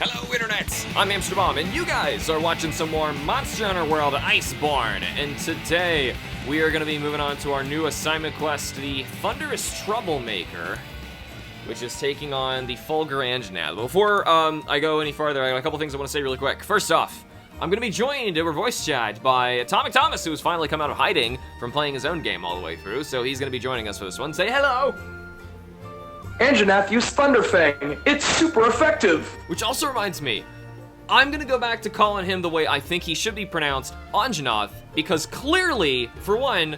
Hello, Internet! I'm HamsterBomb, and you guys are watching some more Monster Hunter World Iceborne. And today, we are going to be moving on to our new assignment quest, the Thunderous Troublemaker, which is taking on the Fulgur Anjanath. Before I go any farther, I got a couple things I want to say really quick. First off, I'm going to be joined over voice chat by Atomic Thomas, who's finally come out of hiding from playing his own game all the way through, so he's going to be joining us for this one. Say hello! Anjanath used Thunderfang. It's super effective! Which also reminds me, I'm gonna go back to calling him the way I think he should be pronounced, Anjanath, because clearly, for one,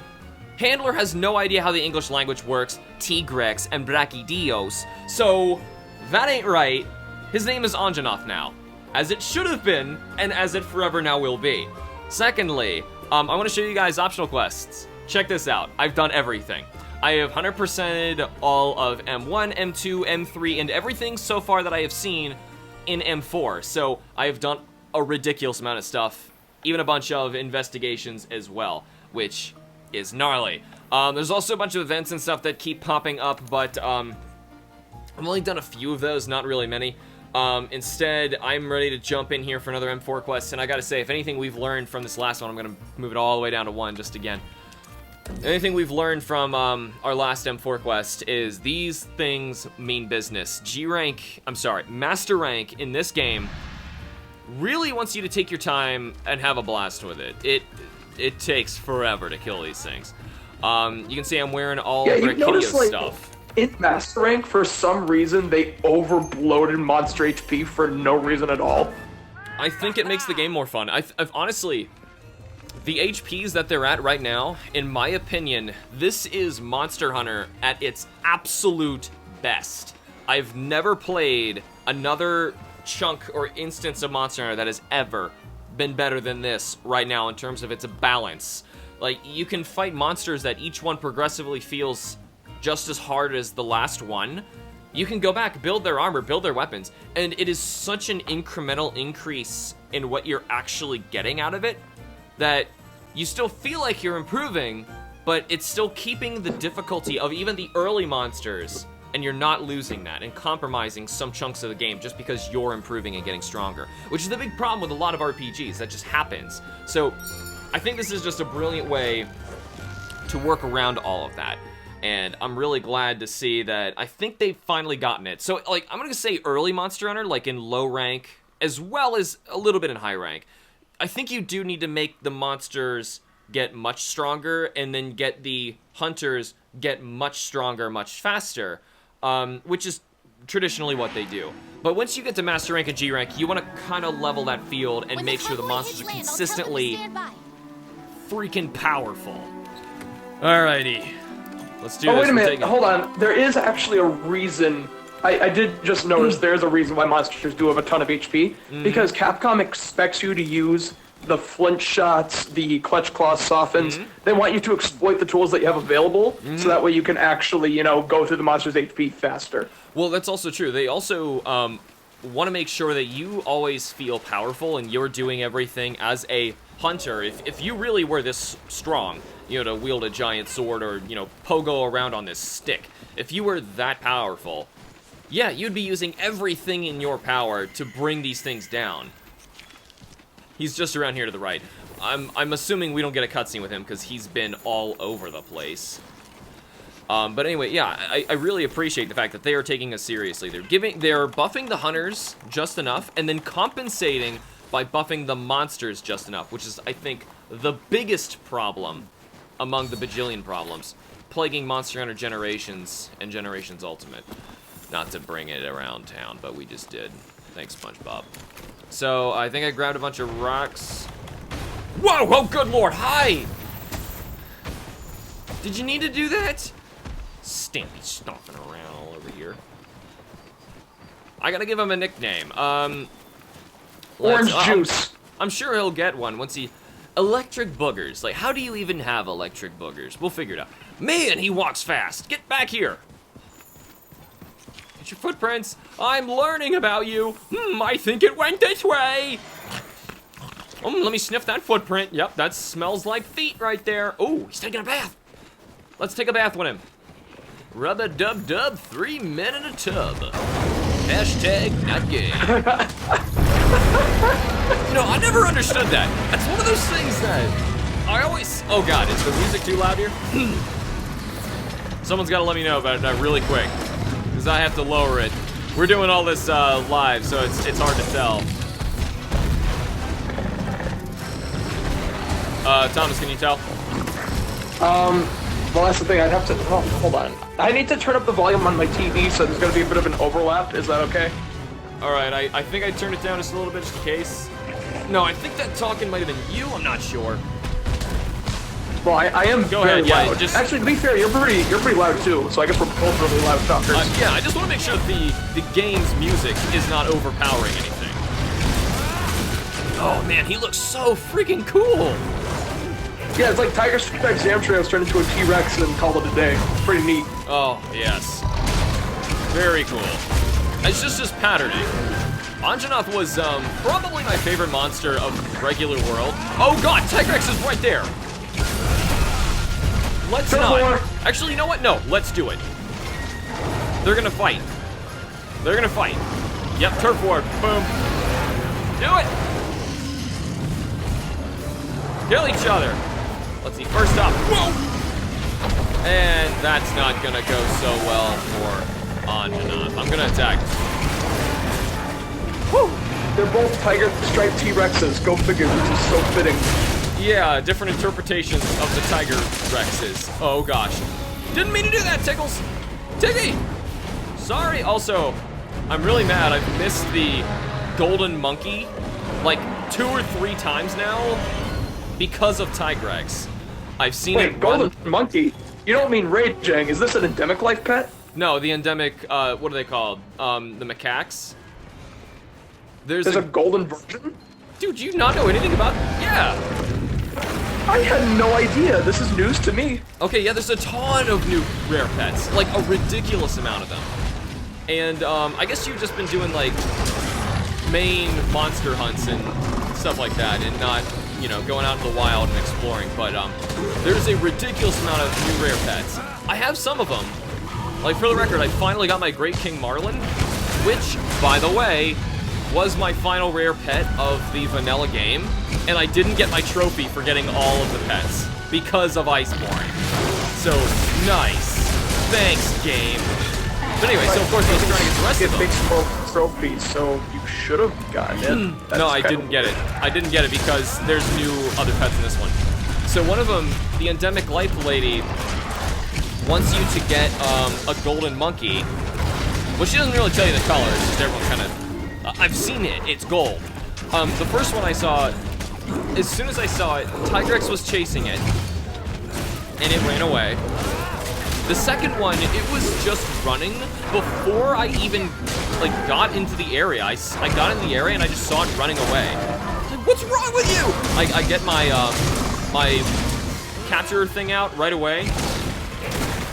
Handler has no idea how the English language works, Tigrex and Brachydios, so that ain't right. His name is Anjanath now, as it should have been, and as it forever now will be. Secondly, I want to show you guys optional quests. Check this out. I've done everything. I have 100%ed all of M1, M2, M3, and everything so far that I have seen in M4. So I have done a ridiculous amount of stuff, even a bunch of investigations as well, which is gnarly. There's also a bunch of events and stuff that keep popping up, but I've only done a few of those, not really many. Instead, I'm ready to jump in here for another M4 quest, and I gotta say, if anything we've learned from this last one, I'm gonna move it all the way down to 1 just again. Anything we've learned from our last M4 quest is these things mean business. Master rank in this game really wants you to take your time and have a blast with it. It takes forever to kill these things. You can see I'm wearing all Brachydios stuff. In Master Rank, for some reason, they overbloated monster HP for no reason at all. I think it makes the game more fun. I've honestly... The HPs that they're at right now, in my opinion, this is Monster Hunter at its absolute best. I've never played another chunk or instance of Monster Hunter that has ever been better than this right now in terms of its balance. Like, you can fight monsters that each one progressively feels just as hard as the last one. You can go back, build their armor, build their weapons, and it is such an incremental increase in what you're actually getting out of it that you still feel like you're improving, but it's still keeping the difficulty of even the early monsters, and you're not losing that and compromising some chunks of the game just because you're improving and getting stronger, which is the big problem with a lot of RPGs. That just happens. So I think this is just a brilliant way to work around all of that, and I'm really glad to see that I think they've finally gotten it. So, like, I'm gonna say early Monster Hunter, like in low rank, as well as a little bit in high rank. I think you do need to make the monsters get much stronger and then get the hunters get much stronger, much faster, which is traditionally what they do. But once you get to Master Rank and G Rank, you want to kind of level that field and make sure the monsters are consistently freaking powerful. Alrighty, let's do this. Oh, wait a minute, hold on. There is actually a reason... I did just notice there's a reason why monsters do have a ton of HP, because Capcom expects you to use the flint shots, the clutch claw softens. They want you to exploit the tools that you have available, so that way you can actually, you know, go through the monster's HP faster. Well, that's also true. They also want to make sure that you always feel powerful and you're doing everything as a hunter. If you really were this strong, you know, to wield a giant sword or, you know, pogo around on this stick, if you were that powerful... Yeah, you'd be using everything in your power to bring these things down. He's just around here to the right. I'm assuming we don't get a cutscene with him because he's been all over the place. But anyway, yeah, I really appreciate the fact that they are taking us seriously. They're buffing the hunters just enough and then compensating by buffing the monsters just enough, which is, I think, the biggest problem among the bajillion problems plaguing Monster Hunter Generations and Generations Ultimate. Not to bring it around town, but we just did. Thanks, SpongeBob. So, I think I grabbed a bunch of rocks. Whoa! Oh, good lord! Hi! Did you need to do that? Stampy stomping around all over here. I gotta give him a nickname. Orange juice. I'm sure he'll get one once he... Electric boogers. Like, how do you even have electric boogers? We'll figure it out. Man, he walks fast! Get back here! Your footprints. I'm learning about you. I think it went this way. Let me sniff that footprint. Yep, that smells like feet right there. Oh, he's taking a bath. Let's take a bath with him. Rub-a-dub-dub, 3 men in a tub. Hashtag not gay. You know, I never understood that. That's one of those things that I always... Oh god, is the music too loud here? Someone's got to let me know about that really quick, because I have to lower it. We're doing all this live, so it's hard to tell. Thomas, can you tell? Well, that's the thing. I'd have to... Oh, hold on. I need to turn up the volume on my TV, so there's going to be a bit of an overlap. Is that okay? Alright, I think I turned it down just a little bit just in case. No, I think that talking might have been you. I'm not sure. Well, I am Go very ahead, yeah, loud. just... Actually, to be fair, you're pretty loud too, so I guess we're both really loud talkers. Yeah, I just want to make sure the game's music is not overpowering anything. Oh man, he looks so freaking cool! Yeah, it's like Tiger Stripes Zamtrails turned into a T-Rex and called it a day. Pretty neat. Oh, yes. Very cool. It's just patterning. Anjanath was probably my favorite monster of regular world. Oh god, Tigrex is right there! Let's not. Actually, you know what? No, let's do it. They're gonna fight. They're gonna fight. Yep, turf war. Boom. Do it! Kill each other. Let's see, first up. Whoa! And that's not gonna go so well for Anjanath. I'm gonna attack. Woo! They're both Tiger Stripe T-Rexes. Go figure, this is so fitting. Yeah, different interpretations of the Tiger Rexes. Oh gosh. Didn't mean to do that, Tickles! Tiggy! Sorry, also, I'm really mad. I've missed the Golden Monkey like 2 or 3 times now because of Tigrex. I've seen it run... Golden Monkey? You don't mean Raging. Is this an endemic life pet? No, the endemic, what are they called? The macaques? There's a golden version? Dude, do you not know anything about... Yeah! I had no idea. This is news to me. Okay, yeah, there's a ton of new rare pets. Like, a ridiculous amount of them. And, I guess you've just been doing, like, main monster hunts and stuff like that, and not, you know, going out in the wild and exploring. But, there's a ridiculous amount of new rare pets. I have some of them. Like, for the record, I finally got my Great King Marlin, which, by the way, was my final rare pet of the vanilla game, and I didn't get my trophy for getting all of the pets because of Iceborne. So, nice. Thanks, game. But anyway, so of course I was trying to get the rest of them. It makes 12 trophies, so you should have gotten it. No, I didn't get it. I didn't get it because there's new other pets in this one. So one of them, the endemic life lady, wants you to get a golden monkey. Well, she doesn't really tell you the colors, because everyone's kind of... I've seen it. It's gold. The first one I saw, as soon as I saw it, Tigrex was chasing it, and it ran away. The second one, it was just running before I even, like, got into the area. I got in the area and I just saw it running away. I was like, what's wrong with you? I get my, my capture thing out right away,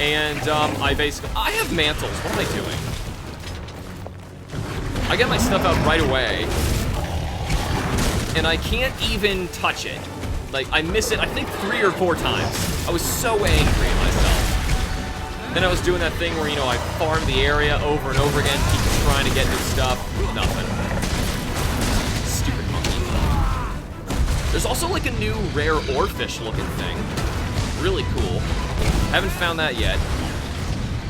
and, I have mantles. What am I doing? I get my stuff out right away, and I can't even touch it. Like, I miss it, I think 3 or 4 times. I was so angry at myself. Then I was doing that thing where, you know, I farmed the area over and over again, keep trying to get new stuff. Nothing. Stupid monkey. There's also, like, a new rare oarfish looking thing. Really cool. Haven't found that yet.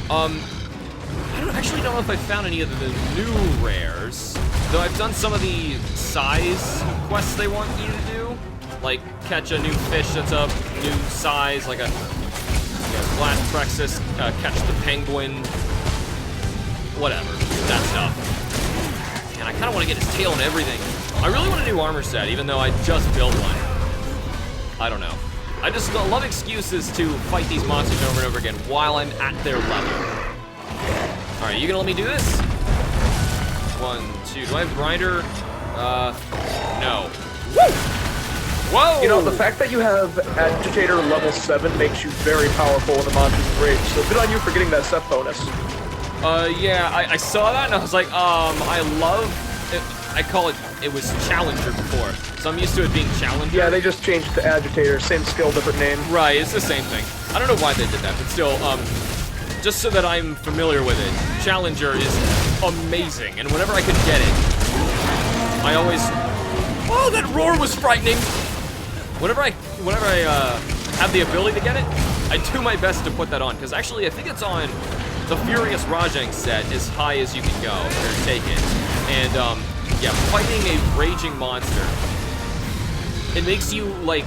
I don't actually know if I found any of the new rares, though I've done some of the size quests they want you to do, like catch a new fish that's a new size, like a glass Prexus, catch the penguin, whatever, that stuff. And I kind of want to get his tail and everything. I really want a new armor set, even though I just built one. I don't know. I just love excuses to fight these monsters over and over again while I'm at their level. Alright, you gonna let me do this? 1, 2, do I have grinder? No. Woo! Whoa! You know, the fact that you have Agitator level 7 makes you very powerful in the Monsters Rage, so good on you for getting that set bonus. Yeah, I saw that and I was like, I love it. I call it, it was Challenger before, so I'm used to it being Challenger. Yeah, they just changed to Agitator, same skill, different name. Right, it's the same thing. I don't know why they did that, but still, just so that I'm familiar with it, Challenger is amazing, and whenever I can get it, I always... Oh, that roar was frightening! Whenever I have the ability to get it, I do my best to put that on, because actually I think it's on the Furious Rajang set as high as you can go, or take it. And, yeah, fighting a raging monster, it makes you, like,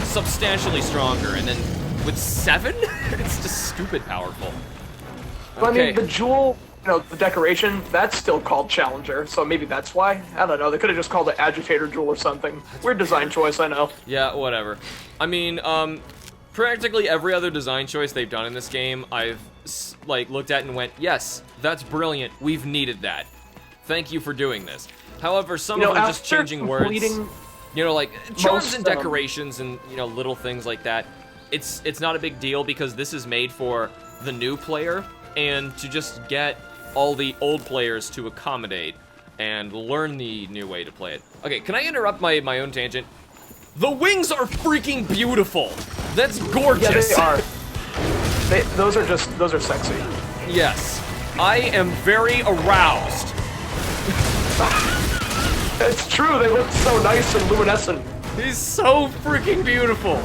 substantially stronger, and then with 7, it's just stupid powerful. Okay. I mean, the jewel, you know, the decoration, that's still called Challenger, so maybe that's why. I don't know, they could have just called it Agitator Jewel or something. Weird design choice, I know. Yeah, whatever. I mean, practically every other design choice they've done in this game, I've, like, looked at and went, yes, that's brilliant, we've needed that. Thank you for doing this. However, some of them are just changing words. You know, like, charms and decorations and, you know, little things like that. It's not a big deal because this is made for the new player and to just get all the old players to accommodate and learn the new way to play it. Okay, can I interrupt my own tangent? The wings are freaking beautiful! That's gorgeous! Yeah, they are. Those are sexy. Yes. I am very aroused. It's true, they look so nice and luminescent. He's so freaking beautiful.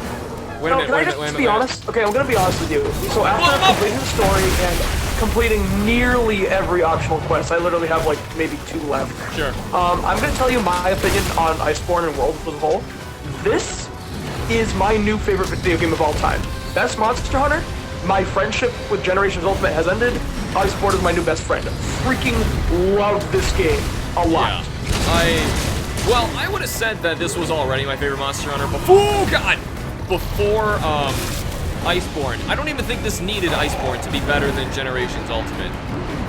Wait a minute, can I just be honest? Okay, I'm gonna be honest with you. So after completing the story and completing nearly every optional quest, I literally have like maybe 2 left. Sure. I'm gonna tell you my opinion on Iceborne and World as a whole. This is my new favorite video game of all time. Best Monster Hunter. My friendship with Generations Ultimate has ended. Iceborne is my new best friend. Freaking love this game a lot. Yeah. Well, I would have said that this was already my favorite Monster Hunter before Iceborne. I don't even think this needed Iceborne to be better than Generations Ultimate.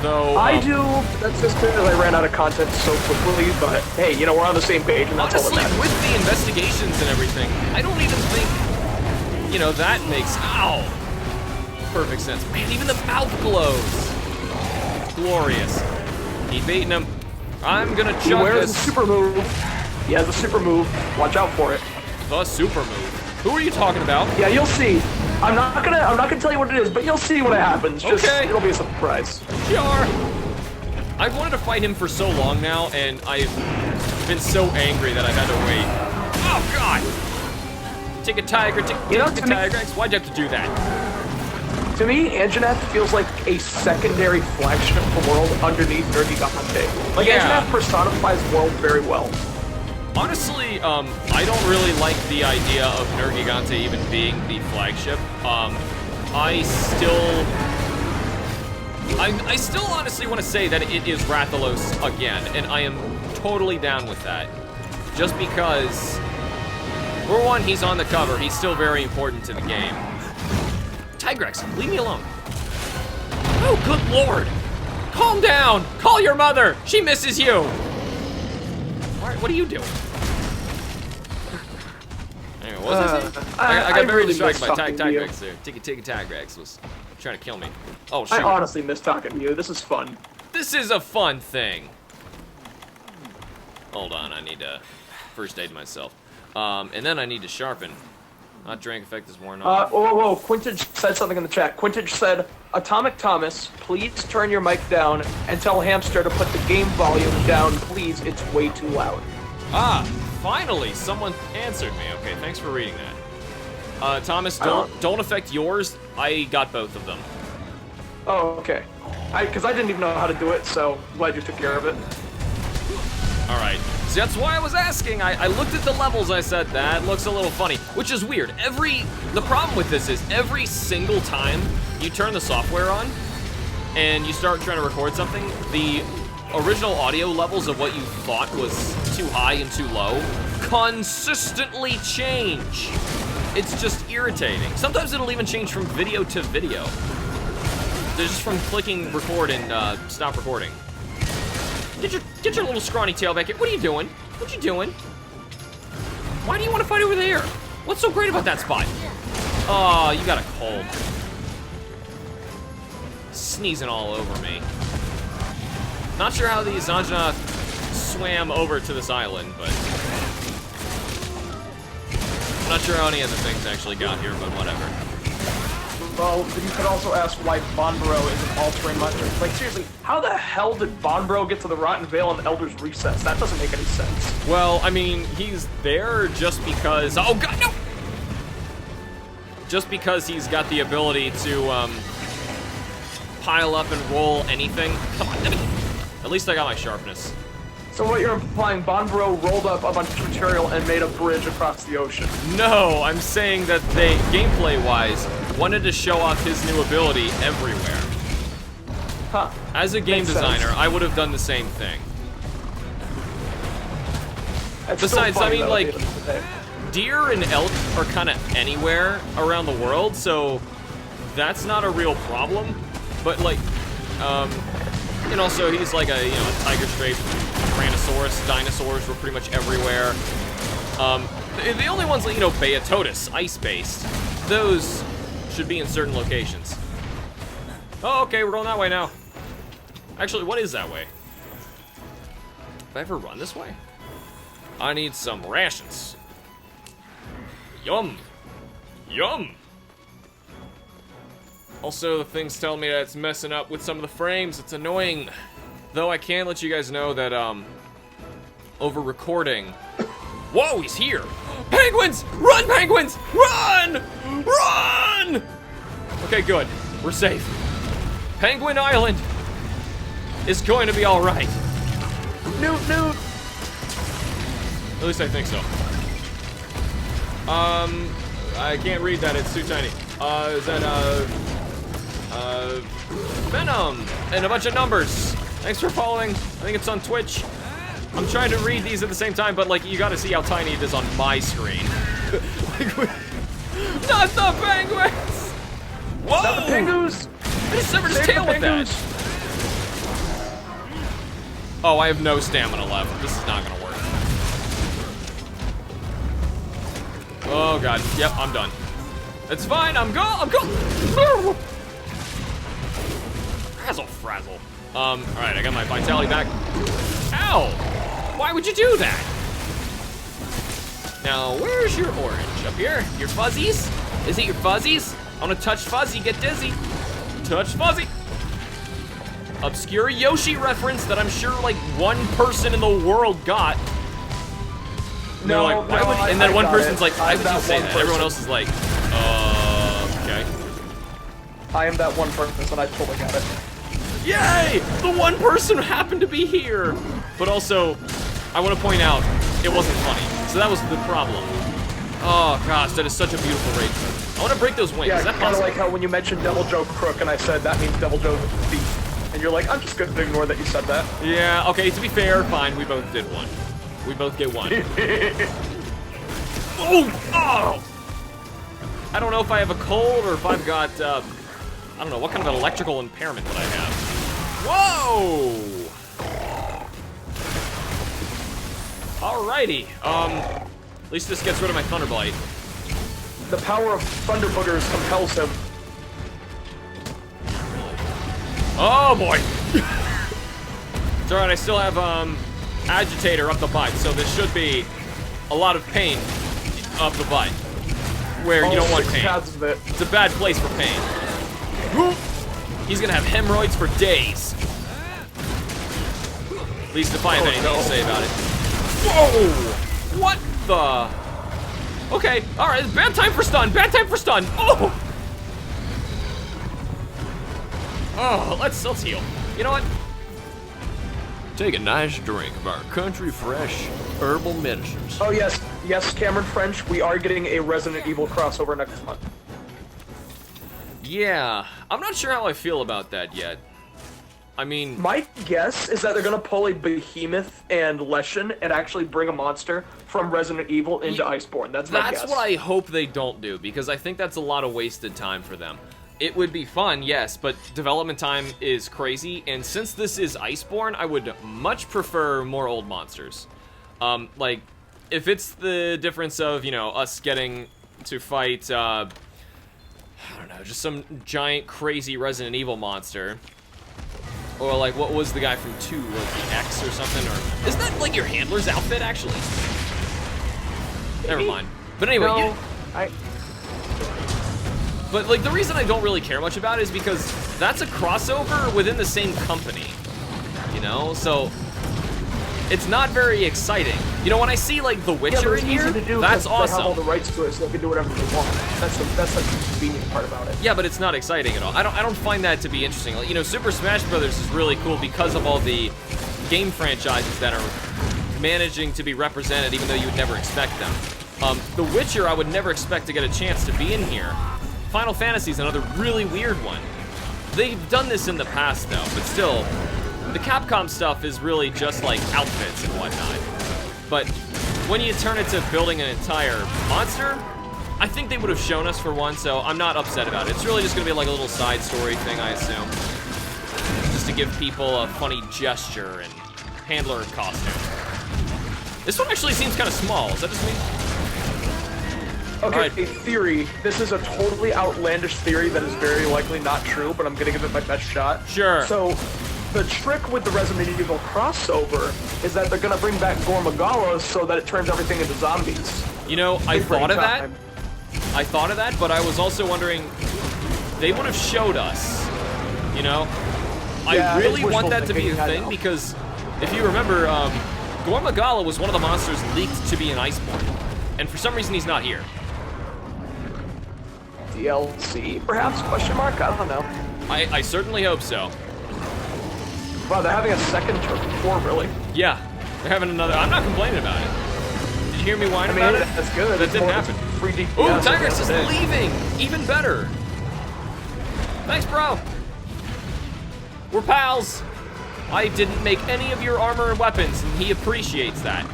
Though I do. That's just because I ran out of content so quickly. But hey, you know, we're on the same page, and that's all that matters. With the investigations and everything, I don't even think, you know, that makes perfect sense. Man, even the mouth glows. Glorious. Keep beating him. I'm gonna chug this. He wears a super move. He has a super move. Watch out for it. The super move. Who are you talking about? Yeah, you'll see. I'm not gonna tell you what it is, but you'll see when it happens. Just, it'll be a surprise. Sure. I've wanted to fight him for so long now, and I've been so angry that I've had to wait. Oh God! Take a tiger, take a tiger. Why'd you have to do that? To me, Anjanath feels like a secondary flagship for World underneath Nergigante. Like, Anjanath personifies World very well. Honestly, I don't really like the idea of Nergigante even being the flagship. I still honestly want to say that it is Rathalos again, and I am totally down with that. Just because, for one, he's on the cover, he's still very important to the game. Tigrex, leave me alone. Oh, good lord. Calm down. Call your mother. She misses you. All right, what are you doing? Anyway, what was I saying? I got very distracted by Tigrex there. Tiggy Tigrex was trying to kill me. Oh, shoot. I honestly miss talking to you. This is fun. This is a fun thing. Hold on, I need to first aid myself. And then I need to sharpen. Not drink effect is worn off. Whoa. Quintage said something in the chat. Quintage said, Atomic Thomas, please turn your mic down and tell Hamster to put the game volume down, please. It's way too loud. Ah, finally, someone answered me. Okay, thanks for reading that. Thomas, don't affect yours. I got both of them. Oh, okay. Because I didn't even know how to do it, so glad you took care of it. All right. See, that's why I was asking. I looked at the levels, I said, that looks a little funny, which is weird. The problem with this is every single time you turn the software on and you start trying to record something, the original audio levels of what you thought was too high and too low consistently change. It's just irritating. Sometimes it'll even change from video to video. Just from clicking record and stop recording. Get your little scrawny tail back here. What are you doing? What you doing? Why do you want to fight over there? What's so great about that spot? Oh, you got a cold. Sneezing all over me. Not sure how these Anjanath swam over to this island, but... I'm not sure how any of the things actually got here, but whatever. Well, you could also ask why Bonbro is an all-terrain monster. Like, seriously, how the hell did Bonbro get to the Rotten Vale and Elder's Recess? That doesn't make any sense. Well, I mean, he's there just because... Oh, God, no! Just because he's got the ability to, pile up and roll anything. Come on, at least I got my sharpness. So what you're implying, Bonbro rolled up a bunch of material and made a bridge across the ocean. No, I'm saying that they, gameplay-wise, wanted to show off his new ability everywhere. Huh. As a game designer, I would have done the same thing. It's Besides, funny, I mean, though, like, at the end of the day. deer and elk are kind of anywhere around the world, so that's not a real problem. But, like, and also he's like a, you know, a tiger strape, Tyrannosaurus, dinosaurs were pretty much everywhere. The only ones, like, you know, Beatotus, ice-based, those should be in certain locations. Oh, okay, we're going that way now. Actually, what is that way? Have I ever run this way? I need some rations. Yum. Yum. Also, the thing's telling me that it's messing up with some of the frames. It's annoying. Though I can let you guys know that, over recording... Whoa, he's here! Penguins! Run, penguins! Run! Run! Okay, good. We're safe. Penguin Island is going to be alright. Newt, Newt! At least I think so. I can't read that, it's too tiny. Is that, Venom, and a bunch of numbers. Thanks for following. I think it's on Twitch. I'm trying to read these at the same time, but, like, you gotta see how tiny it is on my screen. Not the penguins! Whoa! Not the penguins! I just severed his tail with that. Oh, I have no stamina left. This is not gonna work. Oh, God. Yep, I'm done. It's fine, I'm go! Frazzle, frazzle. Alright, I got my vitality back. Ow! Why would you do that? Now, where's your orange? Up here? Your fuzzies? Is it your fuzzies? I wanna touch fuzzy, get dizzy. Touch fuzzy. Obscure Yoshi reference that I'm sure, like, one person in the world got. And No, like, why would, and then one person's like, why would you say that? person. Everyone else is like, okay. I am that one person, I totally got it. Yay! The one person happened to be here! But also, I want to point out, it wasn't funny. So that was the problem. Oh gosh, that is such a beautiful raid. I want to break those wings. Yeah, Is that kind of possible? like how when you mentioned Devil Joe Crook and I said that means Devil Joe Feet. And you're like, I'm just going to ignore that you said that. Yeah, okay, to be fair, fine, we both did one. We both get one. Oh! I don't know if I have a cold or if I've got, I don't know, what kind of an electrical impairment that I have. Whoa! Alrighty, at least this gets rid of my Thunderblight. The power of Thunder Boogers compels him. Oh boy! It's alright, I still have, Agitator up the butt, so this should be a lot of pain up the butt. Where you don't want pain. It's a bad place for pain. He's gonna have hemorrhoids for days. At least if I have anything to say about it. Whoa! What the? Okay, alright, bad time for stun, bad time for stun! Oh! Oh, let's heal. You know what? Take a nice drink of our country fresh herbal medicines. Oh yes, yes, Cameron French, we are getting a Resident Evil crossover next month. Yeah, I'm not sure how I feel about that yet. I mean... My guess is that they're gonna pull a Behemoth and Leshen and actually bring a monster from Resident Evil into Iceborne. That's my guess. That's what I hope they don't do, because I think that's a lot of wasted time for them. It would be fun, yes, but development time is crazy, and since this is Iceborne, I would much prefer more old monsters. Like, if it's the difference of, you know, us getting to fight, I don't know, just some giant, crazy Resident Evil monster, or like, what was the guy from 2, was the X or something, or, isn't that, like, your handler's outfit, actually? Never mind. But anyway, no, yeah. But, like, the reason I don't really care much about it is because that's a crossover within the same company, you know? So, it's not very exciting. You know, when I see, like, The Witcher in here, that's awesome. They have all the rights to it, so they can do whatever they want. That's the convenient part about it. Yeah, but it's not exciting at all. I don't find that to be interesting. Like, you know, Super Smash Brothers is really cool because of all the game franchises that are managing to be represented, even though you would never expect them. The Witcher, I would never expect to get a chance to be in here. Final Fantasy is another really weird one. They've done this in the past, though, but still, the Capcom stuff is really just like outfits and whatnot. But when you turn it to building an entire monster, I think they would have shown us for one, so I'm not upset about it. It's really just gonna be like a little side story thing, I assume. Just to give people a funny gesture and handler costume. This one actually seems kind of small. Is that just me? Okay, Right. a theory. This is a totally outlandish theory that is very likely not true, but I'm gonna give it my best shot. Sure. So, the trick with the Resident Evil crossover is that they're gonna bring back Gormagala so that it turns everything into zombies. You know, I Every thought of that. time. I thought of that, but I was also wondering, they would have showed us, you know? Yeah, I really it's want wishful that to be a thinking, I thing know. because if you remember, Gormagala was one of the monsters leaked to be in Iceborne, and for some reason he's not here. DLC, perhaps? Question mark? I don't know. I certainly hope so. Wow, they're having a second tour, really? Yeah, they're having another. I'm not complaining about it. Did you hear me whine about it? That's good. That didn't happen. Free DPS. Ooh, Tigrex is That's it. leaving! Even better! Thanks, bro! We're pals! I didn't make any of your armor and weapons, and he appreciates that.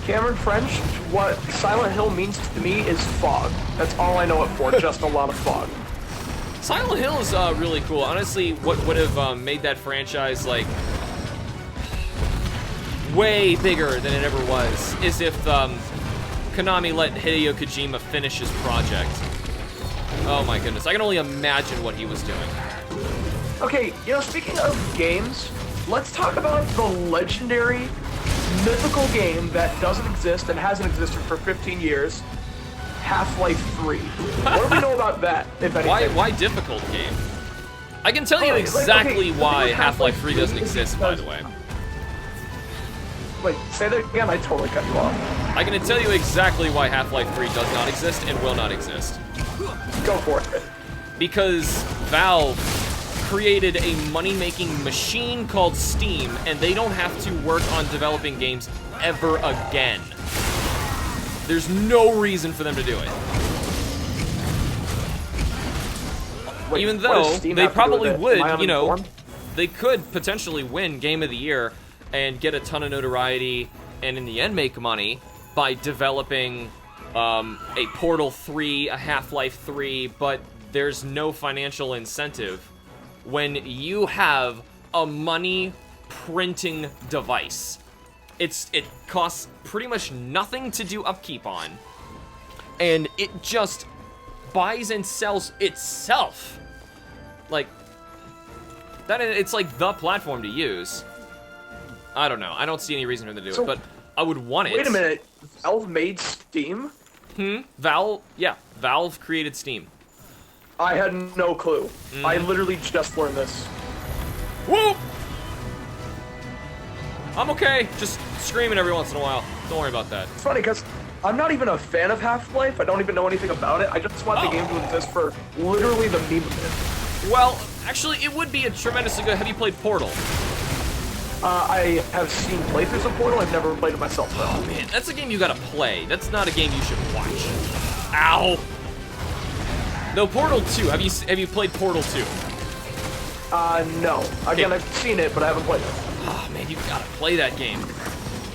Cameron French, what Silent Hill means to me is fog. That's all I know it for, just a lot of fog. Silent Hill is really cool. Honestly, what would have made that franchise, like, way bigger than it ever was is if Konami let Hideo Kojima finish his project. Oh my goodness, I can only imagine what he was doing. Okay, you know, speaking of games, let's talk about the legendary, mythical game that doesn't exist and hasn't existed for 15 years, Half-Life 3. What do we know about that, if anything? Why difficult game? I can tell you Like, exactly okay, why with Half-Life 3 doesn't is exist, by the because- way. Wait, say that again, I totally cut you off. I can tell you exactly why Half-Life 3 does not exist and will not exist. Go for it. Because Valve created a money-making machine called Steam, and they don't have to work on developing games ever again. There's no reason for them to do it. Wait, Even what though does Steam they have to do probably with it? would, Am I you know, uninformed? they could potentially win Game of the Year and get a ton of notoriety and in the end make money by developing a Portal 3, a Half-Life 3, but there's no financial incentive when you have a money printing device. It costs pretty much nothing to do upkeep on, and it just buys and sells itself. Like, that, it's like the platform to use. I don't know. I don't see any reason for them to do it, but I would want it. Wait a minute, Valve made Steam? Valve created Steam. I had no clue. I literally just learned this. Whoop! I'm okay. Just screaming every once in a while. Don't worry about that. It's funny because I'm not even a fan of Half-Life. I don't even know anything about it. I just want the game to exist for literally the meme of it. Well, actually, it would be a tremendously good. Have you played Portal? I have seen playthroughs of Portal. I've never played it myself, though. Oh man, that's a game you gotta play. That's not a game you should watch. Ow! No, Portal 2. Have you played Portal 2? No. Again, Okay. I've seen it, but I haven't played it. Oh man, you've gotta play that game.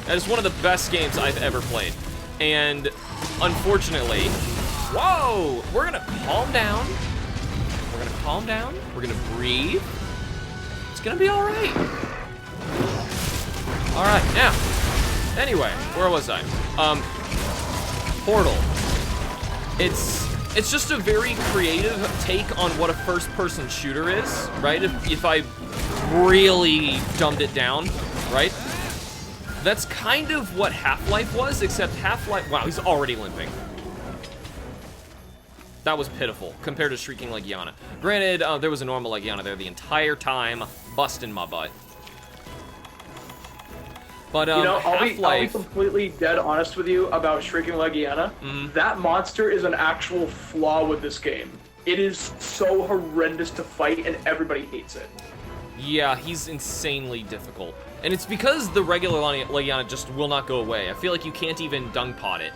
That is one of the best games I've ever played. And unfortunately, whoa! We're gonna calm down. We're gonna calm down. We're gonna breathe. It's gonna be alright. Alright, now. Anyway, where was I? Portal. It's just a very creative take on what a first-person shooter is, right? If I really dumbed it down, right? That's kind of what Half-Life was, except Half-Life... Wow, he's already limping. That was pitiful compared to Shrieking Legiana. Granted, there was a normal Legiana there the entire time, busting my butt. But, you know, I'll be Half-Life... completely dead honest with you about Shrieking Legiana. That monster is an actual flaw with this game. It is so horrendous to fight, and everybody hates it. Yeah, he's insanely difficult. And it's because the regular Legiana just will not go away. I feel like you can't even dung pot it.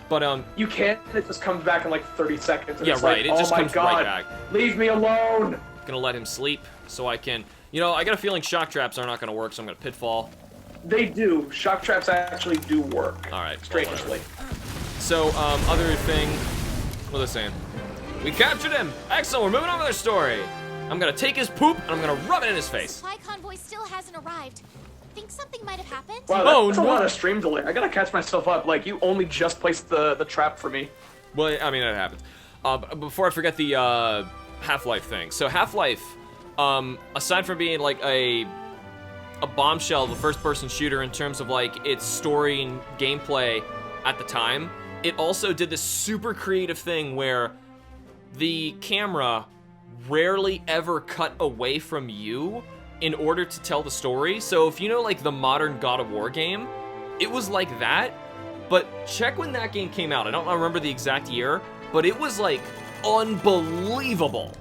But, You can, and it just comes back in like 30 seconds. And yeah, it's right, like, it just oh my comes God, right back. Leave me alone! Gonna let him sleep so I can... You know, I got a feeling shock traps are not gonna work, so I'm gonna pitfall. They do. Shock traps actually do work. Alright. Strangely. So, other thing... What are they saying? We captured him! Excellent, we're moving on with our story! I'm gonna take his poop, and I'm gonna rub it in his face. Supply convoy still hasn't arrived. Think something might have happened? Wow, that's a lot of stream delay. I gotta catch myself up. Like, you only just placed the trap for me. Well, I mean, that happens. Before I forget the, Half-Life thing. So, Half-Life, aside from being, like, a bombshell, the first-person shooter in terms of, like, its story and gameplay at the time, it also did this super creative thing where the camera rarely ever cut away from you in order to tell the story. So if you know, like, the modern God of War game, it was like that, but check when that game came out. I don't remember the exact year, but it was, like, unbelievable.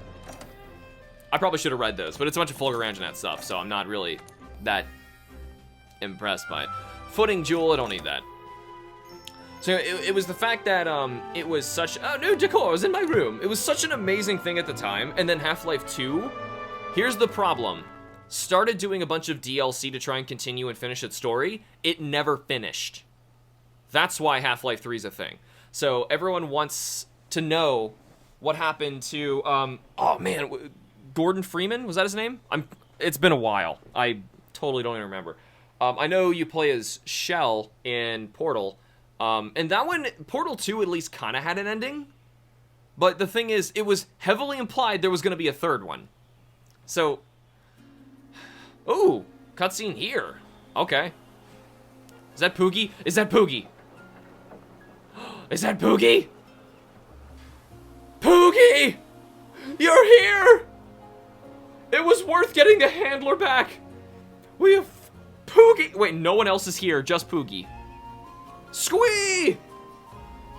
I probably should have read those, but it's a bunch of Fulgur Anjanath stuff, so I'm not really that impressed by it. Footing Jewel, I don't need that. So it was the fact that it was such... Oh, new decor was in my room. It was such an amazing thing at the time, and then Half-Life 2, here's the problem. Started doing a bunch of DLC to try and continue and finish its story. It never finished. That's why Half-Life 3 is a thing. So everyone wants to know what happened to... oh, man, Gordon Freeman? Was that his name? It's been a while. I totally don't even remember. I know you play as Shell in Portal, and that one, Portal 2 at least kind of had an ending. But the thing is, it was heavily implied there was going to be a third one. So... Ooh, cutscene here. Okay. Is that Poogie? Is that Poogie? Is that Poogie? Poogie! You're here! It was worth getting the handler back. We have Poogie. Wait, no one else is here, just Poogie. Squee!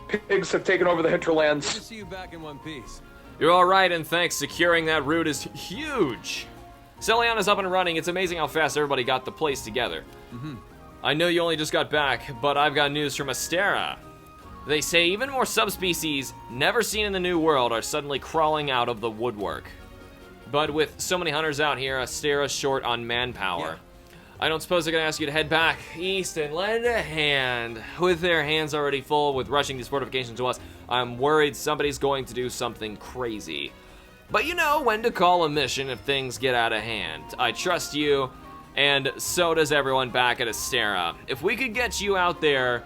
Pigs have taken over the hinterlands. Good to see you back in one piece. You're all right, and thanks. Securing that route is huge. Celiana's up and running. It's amazing how fast everybody got the place together. I know you only just got back, but I've got news from Astera. They say even more subspecies never seen in the New World are suddenly crawling out of the woodwork. But with so many hunters out here, Astera's short on manpower. I don't suppose they're gonna ask you to head back east and lend a hand. With their hands already full with rushing these fortifications to us, I'm worried somebody's going to do something crazy. But you know when to call a mission if things get out of hand. I trust you, and so does everyone back at Astera. If we could get you out there,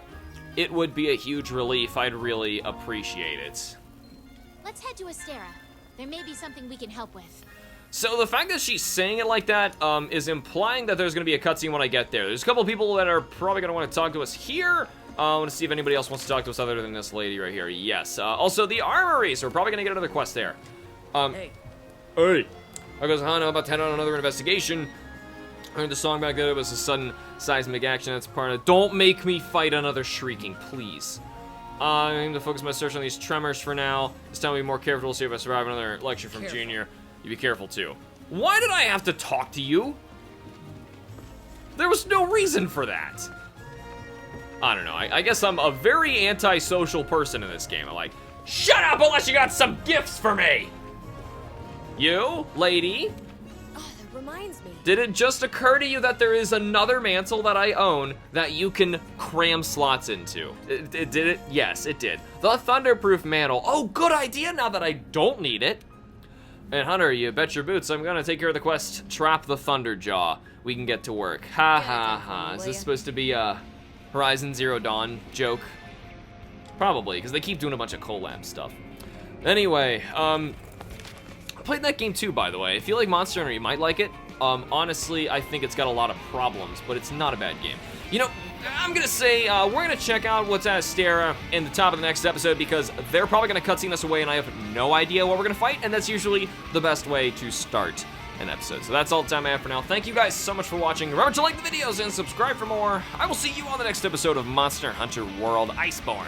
it would be a huge relief. I'd really appreciate it. Let's head to Astera. There may be something we can help with. So the fact that she's saying it like that is implying that there's going to be a cutscene when I get there. There's a couple people that are probably going to want to talk to us here. I want to see if anybody else wants to talk to us other than this lady right here. Yes. Also, the armory, so we're probably going to get another quest there. Hey. I goes, Hano, about to head on another investigation. I heard the song back there. It was a sudden seismic action. That's part of it. Don't make me fight another shrieking, please. I'm going to focus my search on these tremors for now. This time I'll be more careful to see if I survive another lecture from Junior. You be careful, too. Why did I have to talk to you? There was no reason for that. I don't know. I guess I'm a very antisocial person in this game. I'm like, shut up unless you got some gifts for me! You, lady? Oh, that reminds me. Did it just occur to you that there is another mantle that I own that you can cram slots into? Did it? Yes, it did. The Thunderproof mantle. Oh, good idea now that I don't need it. And Hunter, you bet your boots I'm gonna take care of the quest, trap the Thunderjaw. We can get to work. Ha ha ha. Is this supposed to be a Horizon Zero Dawn joke? Probably, because they keep doing a bunch of collab stuff. Anyway, I played that game too, by the way. I feel like Monster Hunter, you might like it. Honestly, I think it's got a lot of problems, but it's not a bad game. You know, I'm gonna say we're gonna check out what's at Astera in the top of the next episode because they're probably gonna cutscene us away and I have no idea what we're gonna fight, and that's usually the best way to start an episode. So that's all the time I have for now. Thank you guys so much for watching. Remember to like the videos and subscribe for more. I will see you on the next episode of Monster Hunter World Iceborne.